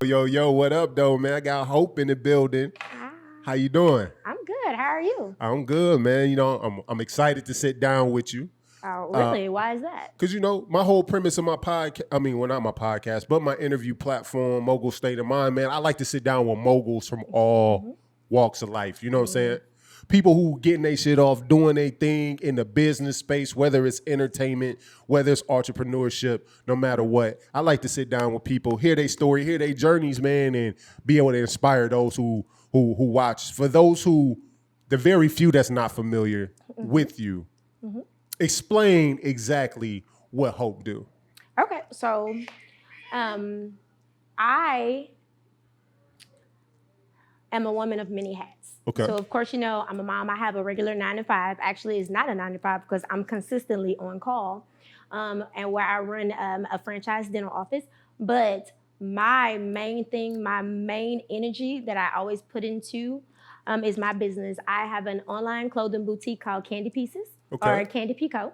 Yo, what up, though, man? I got Hope in the building. Hi. How you doing? I'm good. How are you? I'm good, man. I'm excited to sit down with you. Oh, really? Why is that? Because, my whole premise of my podcast, well, not my podcast, but my interview platform, Mogul State of Mind, man, I like to sit down with moguls from all walks of life. You know what I'm saying? People who getting their shit off, doing their thing in the business space, whether it's entertainment, whether it's entrepreneurship, no matter what. I like to sit down with people, hear their story, hear their journeys, man, and be able to inspire those who watch. For those the very few that's not familiar with you, explain exactly what Hope do. Okay, so I am a woman of many hats. Okay. So, of course, I'm a mom. I have a regular 9 to 5. Actually, it's not a 9 to 5 because I'm consistently on call and where I run a franchise dental office. But my main thing, my main energy that I always put into is my business. I have an online clothing boutique called Candy Pieces or Candy Pico.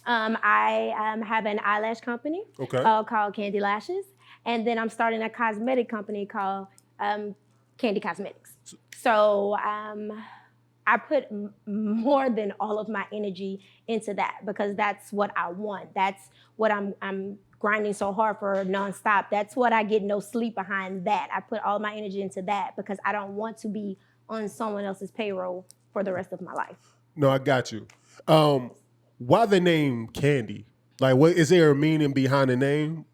I have an eyelash company called Candy Lashes. And then I'm starting a cosmetic company called Candy Cosmetics. So I put more than all of my energy into that because that's what I want. That's what I'm grinding so hard for nonstop. That's what I get no sleep behind that. I put all my energy into that because I don't want to be on someone else's payroll for the rest of my life. No, I got you. Why the name Candy? Like, what is there a meaning behind the name?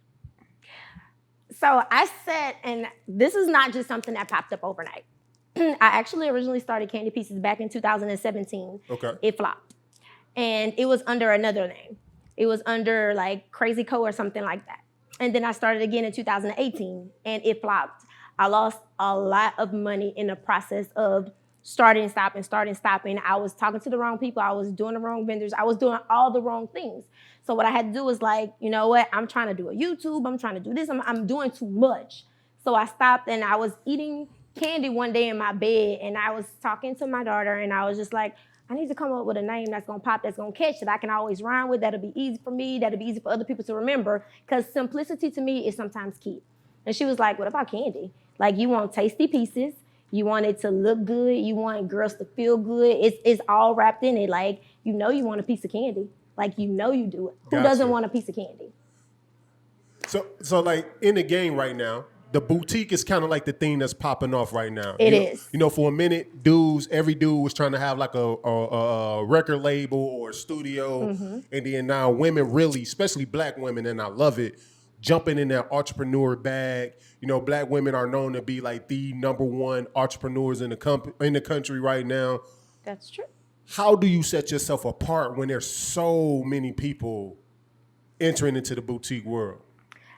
So I said, and this is not just something that popped up overnight. I actually originally started Candy Pieces back in 2017. Okay. It flopped. And it was under another name. It was under like Crazy Co or something like that. And then I started again in 2018 and it flopped. I lost a lot of money in the process of starting, stopping. I was talking to the wrong people. I was doing the wrong vendors. I was doing all the wrong things. So what I had to do was like, you know what? I'm trying to do a YouTube. I'm trying to do this. I'm doing too much. So I stopped and I was eating candy one day in my bed and I was talking to my daughter and I was just like, I need to come up with a name that's gonna pop, that's gonna catch, that I can always rhyme with, that'll be easy for me, that'll be easy for other people to remember, because simplicity to me is sometimes key. And she was like, what about candy? Like you want tasty pieces, you want it to look good, you want girls to feel good, it's all wrapped in it. Like, you want a piece of candy. Like, you do it. Who doesn't want a piece of candy? So like in the game right now, the boutique is kind of like the thing that's popping off right now. It is. For a minute, every dude was trying to have like a record label or a studio. And then now women really, especially black women, and I love it, jumping in that entrepreneur bag. Black women are known to be like the number one entrepreneurs in the country right now. That's true. How do you set yourself apart when there's so many people entering into the boutique world?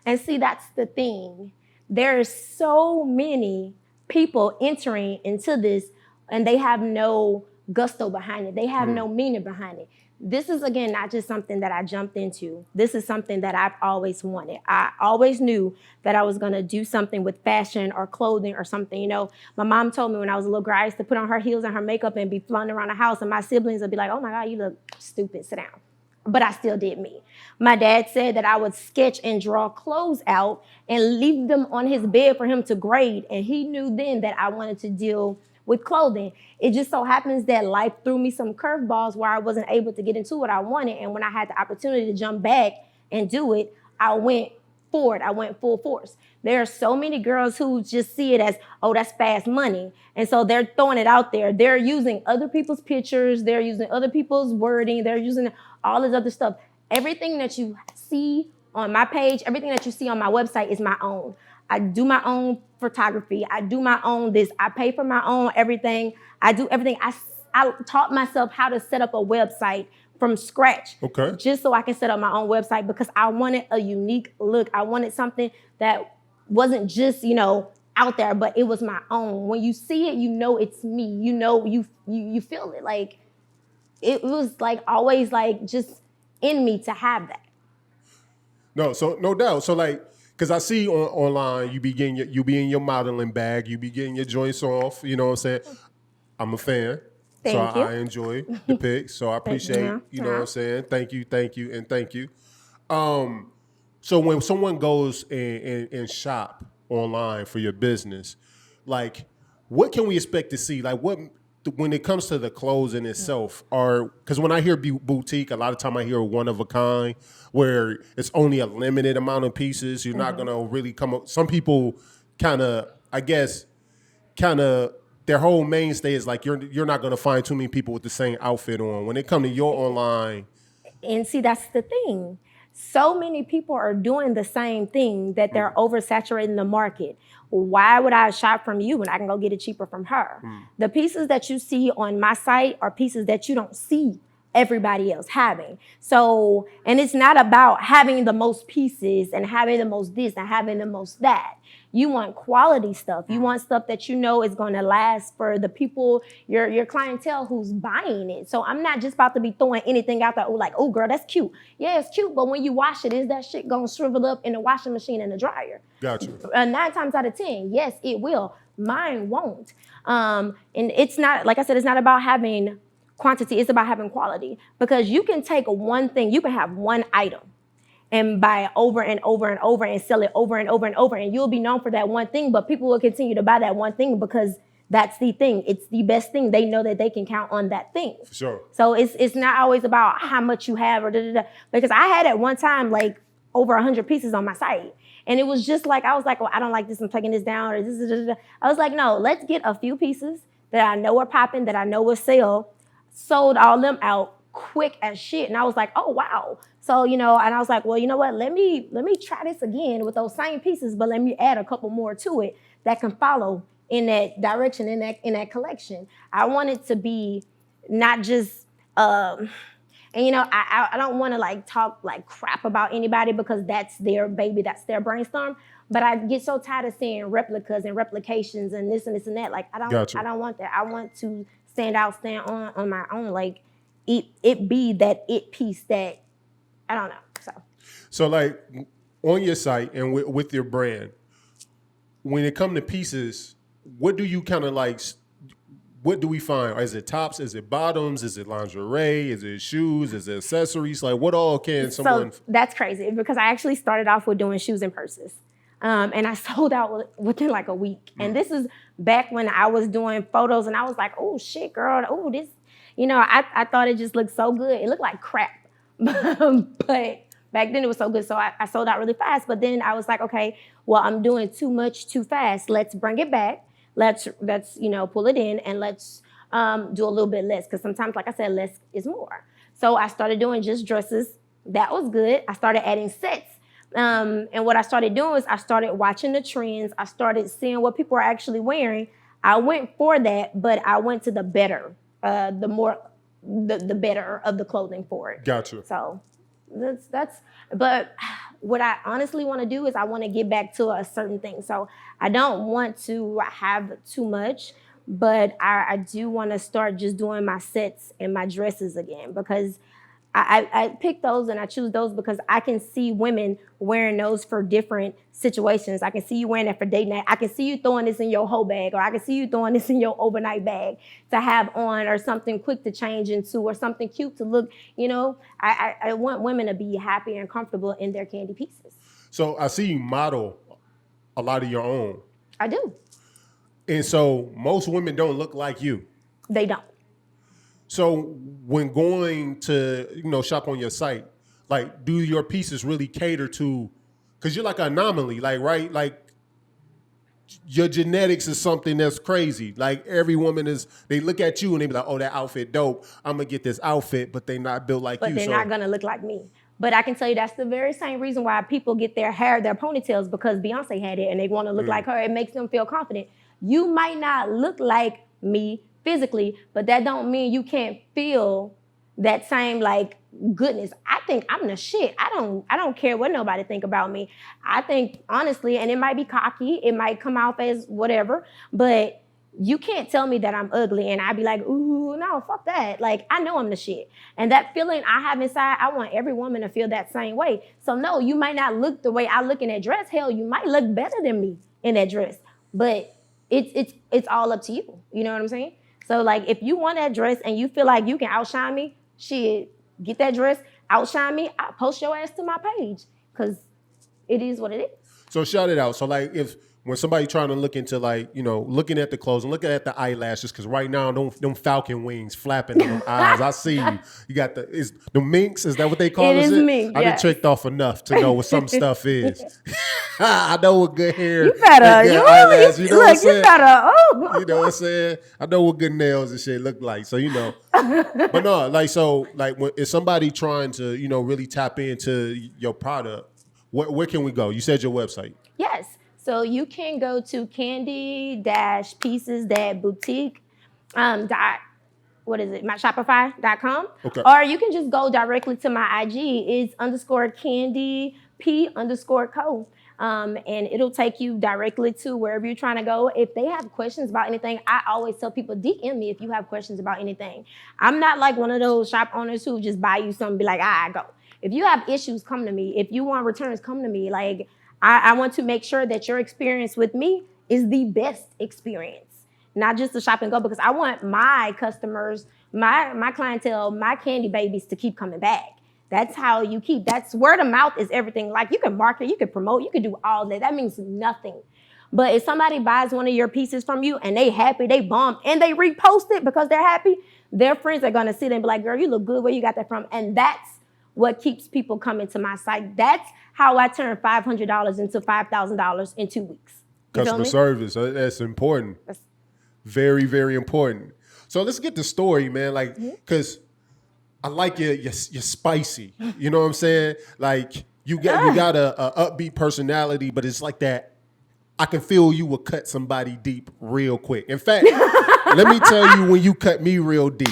And see, that's the thing. There's so many people entering into this and they have no gusto behind it. They have no meaning behind it. This is, again, not just something that I jumped into. This is something that I've always wanted. I always knew that I was going to do something with fashion or clothing or something. My mom told me when I was a little girl, I used to put on her heels and her makeup and be flying around the house and my siblings would be like, oh my God, you look stupid, sit down. But I still did me. My dad said that I would sketch and draw clothes out and leave them on his bed for him to grade. And he knew then that I wanted to deal with clothing. It just so happens that life threw me some curveballs where I wasn't able to get into what I wanted. And when I had the opportunity to jump back and do it, I went forward. I went full force. There are so many girls who just see it as, oh, that's fast money. And so they're throwing it out there. They're using other people's pictures. They're using other people's wording. They're using all this other stuff. Everything that you see on my page, everything that you see on my website is my own. I do my own photography. I do my own this. I pay for my own everything. I do everything. I taught myself how to set up a website from scratch, just so I can set up my own website because I wanted a unique look. I wanted something that wasn't just, out there, but it was my own. When you see it, it's me. You feel it. Like, it was like always like just in me to have that. No doubt. So like, because I see online, you be in your modeling bag, you be getting your joints off. You know what I'm saying? I'm a fan. Thank you. I enjoy the pics. So I appreciate, you know what I'm saying? Thank you, and thank you. So when someone goes and shop online for your business. Like, what can we expect to see? Like, what when it comes to the clothes in itself, because when I hear boutique, a lot of time I hear one of a kind, where it's only a limited amount of pieces. You're not gonna really come up. Some people kind of, I guess, their whole mainstay is like you're not gonna find too many people with the same outfit on. When it comes to your online, And see, that's the thing. So many people are doing the same thing that they're oversaturating the market. Why would I shop from you when I can go get it cheaper from her? The pieces that you see on my site are pieces that you don't see everybody else having. So, and it's not about having the most pieces and having the most this and having the most that. You want quality stuff. You want stuff that you know is going to last for the people, your clientele who's buying it. So I'm not just about to be throwing anything out there, oh, girl, that's cute. Yeah, it's cute, but when you wash it, is that shit going to shrivel up in the washing machine and the dryer? Gotcha. 9 times out of 10, yes, it will. Mine won't. And it's not, like I said, it's not about having quantity, it's about having quality. Because you can take one thing, you can have one item and buy it over and over and over and sell it over and over and over, and you'll be known for that one thing, but people will continue to buy that one thing because that's the thing. It's the best thing. They know that they can count on that thing. For sure. So it's not always about how much you have or because I had at one time like over 100 pieces on my site. And it was just like, I was like, well, I don't like this, I'm taking this down, or this. I was like, no, let's get a few pieces that I know are popping, that I know will sell, sold all them out quick as shit. And I was like, oh, wow. So, and I was like, well, you know what? Let me try this again with those same pieces, but let me add a couple more to it that can follow in that direction, in that collection. I want it to be not just, I don't want to like talk like crap about anybody because that's their baby, that's their brainstorm. But I get so tired of seeing replicas and replications and this and this and that. Like I don't want that. I want to stand on my own. Like it be that it piece that I don't know. So like on your site and with your brand, when it comes to pieces, what do you kind of like? What do we find? Is it tops? Is it bottoms? Is it lingerie? Is it shoes? Is it accessories? Like what all can someone? So that's crazy because I actually started off with doing shoes and purses. And I sold out within like a week. And this is back when I was doing photos and I was like, oh shit, girl. Oh, this, I thought it just looked so good. It looked like crap. But back then it was so good. So I sold out really fast. But then I was like, okay, well, I'm doing too much too fast. Let's bring it back. Let's pull it in and let's do a little bit less. Because sometimes, like I said, less is more. So I started doing just dresses. That was good. I started adding sets. And what I started doing was I started watching the trends. I started seeing what people are actually wearing. I went for that, but I went to the better, the better of the clothing for it. Gotcha. So but what I honestly want to do is I want to get back to a certain thing. So I don't want to have too much, but I do want to start just doing my sets and my dresses again because I pick those and I choose those because I can see women wearing those for different situations. I can see you wearing that for date night. I can see you throwing this in your whole bag, or I can see you throwing this in your overnight bag to have on, or something quick to change into, or something cute to look, I want women to be happy and comfortable in their candy pieces. So I see you model a lot of your own. I do. And so most women don't look like you. They don't. So when going to, shop on your site, like, do your pieces really cater to, because you're like an anomaly, like, right? Like, your genetics is something that's crazy. Like, every woman they look at you and they be like, oh, that outfit dope. I'm going to get this outfit, but they not built like you. But they're not going to look like me. But I can tell you that's the very same reason why people get their hair, their ponytails, because Beyonce had it and they want to look like her. It makes them feel confident. You might not look like me physically, but that don't mean you can't feel that same like goodness. I think I'm the shit. I don't care what nobody think about me. I think honestly, and it might be cocky, it might come off as whatever, but you can't tell me that I'm ugly and I'd be like, ooh, no, fuck that. Like, I know I'm the shit. And that feeling I have inside, I want every woman to feel that same way. So no, you might not look the way I look in that dress. Hell, you might look better than me in that dress, but it's all up to you. You know what I'm saying? So like, if you want that dress and you feel like you can outshine me, shit, get that dress, outshine me, I'll post your ass to my page because it is what it is. So shout it out. So like, when somebody trying to look into like, looking at the clothes and looking at the eyelashes, because right now them falcon wings flapping in them eyes. I see you. You got the minks. Is that what they call it? Is mink. I done tricked off enough to know what some stuff is. I know what good hair. You better. You eyelashes. You know what I'm saying? You better. Oh. You know what I'm saying? I know what good nails and shit look like. So but no, like when is somebody trying to really tap into your product? Where can we go? You said your website. Yes. So you can go to candy-pieces-boutique myshopify.com. Okay. Or you can just go directly to my IG. It's _candy_p_co. And it'll take you directly to wherever you're trying to go. If they have questions about anything, I always tell people, DM me if you have questions about anything. I'm not like one of those shop owners who just buy you something and be like, I go. If you have issues, come to me. If you want returns, come to me. Like, I want to make sure that your experience with me is the best experience, not just to shop and go, because I want my customers, my clientele, my candy babies to keep coming back. That's how you keep. That's word of mouth is everything. Like, you can market, you can promote, you can do all that. That means nothing. But if somebody buys one of your pieces from you and they happy, they bump, and they repost it because they're happy, their friends are going to sit and be like, girl, you look good. Where you got that from? And that's what keeps people coming to my site. That's how I turned $500 into $5,000 in 2 weeks. Customer service, that's important. That's very, very important. So let's get the story, man. Like, because I like you're spicy. You know what I'm saying? Like, you got a upbeat personality, but it's like that. I can feel you will cut somebody deep real quick. In fact, let me tell you when you cut me real deep.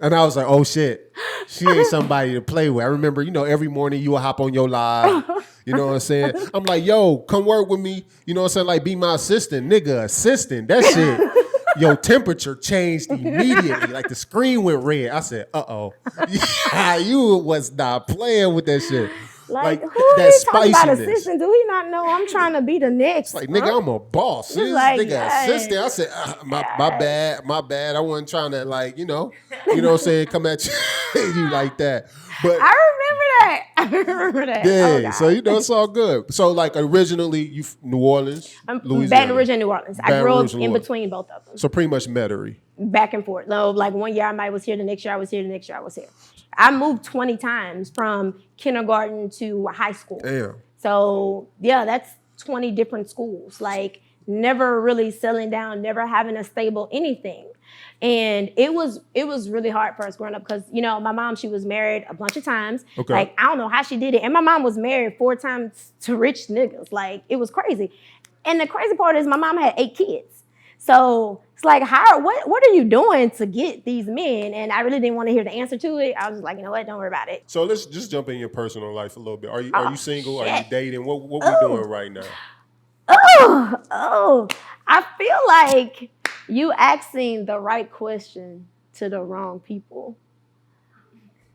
And I was like, oh, shit, she ain't somebody to play with. I remember, every morning you would hop on your live. You know what I'm saying? I'm like, yo, come work with me. You know what I'm saying? Like, be my assistant. Nigga, assistant. That shit, your temperature changed immediately. Like, the screen went red. I said, uh-oh. Yeah, you was not playing with that shit. Like who that he talking about spiciness. Assistant? Do he not know I'm trying to be the next? It's like, nigga, I'm a boss. This like, nigga assistant. I said, my bad. I wasn't trying to, like, you know what I'm saying, come at you like that. But I remember that. Yeah, so it's all good. So, like, originally, you New Orleans, Louisiana. Baton Rouge and New Orleans. I grew up in between both of them. So pretty much Metairie. Back and forth. No, like 1 year I was here, the next year I was here, the next year I was here. I moved 20 times from kindergarten to high school. Damn. So, yeah, that's 20 different schools. Like, never really settling down, never having a stable anything. And it was really hard for us growing up because, my mom, she was married a bunch of times. Okay. Like, I don't know how she did it. And my mom was married 4 times to rich niggas. Like, it was crazy. And the crazy part is my mom had 8 kids. So it's like, what are you doing to get these men? And I really didn't want to hear the answer to it. I was just like, you know what? Don't worry about it. So let's just jump in your personal life a little bit. Are you single? Shit. Are you dating? What we doing right now? I feel like you asking the right question to the wrong people,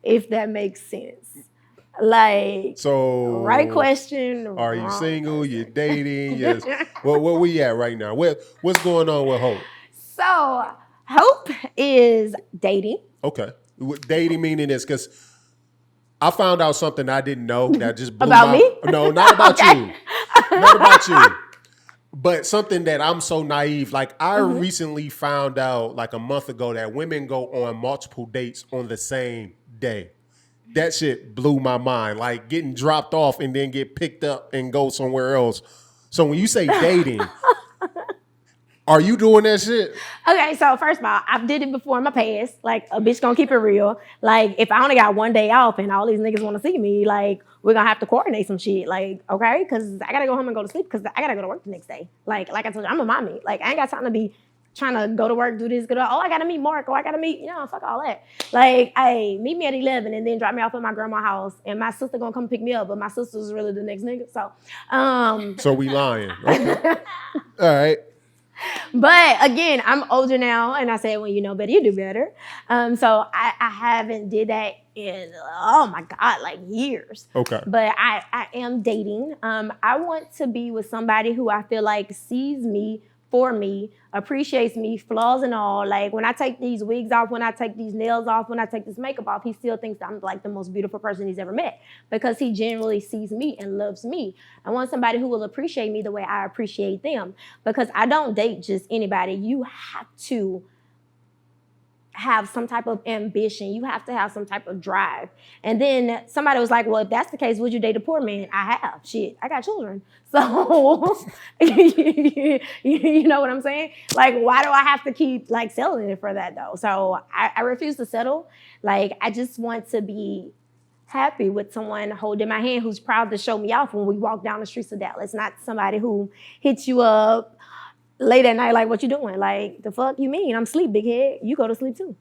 if that makes sense. Like, so right question. Are you single? You're dating? Yes. Well, where we at right now? What's going on with Hope? So Hope is dating. Okay, dating meaning this because I found out something I didn't know that just blew about me. No, not about you. Not about you. But something that I'm so naive. Like, I recently found out like a month ago that women go on multiple dates on the same day. That shit blew my mind. Like, getting dropped off and then get picked up and go somewhere else. So when you say dating, are you doing that shit? Okay, so first of all, I've did it before in my past. Like, a bitch gonna keep it real. Like, if I only got 1 day off and all these niggas want to see me, like, we're gonna have to coordinate some shit. Like, okay, because I gotta go home and go to sleep because I gotta go to work the next day. Like I told you, I'm a mommy. Like, I ain't got time to be trying to go to work, do this, go to, I gotta meet Mark, or I gotta meet, fuck all that. Like, hey, meet me at 11 and then drop me off at my grandma's house, and my sister gonna come pick me up, but my sister's really the next nigga, so. So we lying. Okay. All right. But again, I'm older now, and I said, when you know better, you do better. So I haven't did that in, oh my God, like years. Okay. But I am dating. I want to be with somebody who I feel like sees me for me, appreciates me, flaws and all. Like when I take these wigs off, when I take these nails off, when I take this makeup off, he still thinks I'm like the most beautiful person he's ever met because he genuinely sees me and loves me. I want somebody who will appreciate me the way I appreciate them, because I don't date just anybody. You have to have some type of ambition. You have to have some type of drive. And then somebody was like, well, if that's the case, would you date a poor man? I have. Shit, I got children. So, you know what I'm saying? Like, why do I have to keep like selling it for that though? So I refuse to settle. Like, I just want to be happy with someone holding my hand who's proud to show me off when we walk down the streets of Dallas, not somebody who hits you up late at night like, what you doing? Like, the fuck you mean? I'm asleep, big head. You go to sleep too.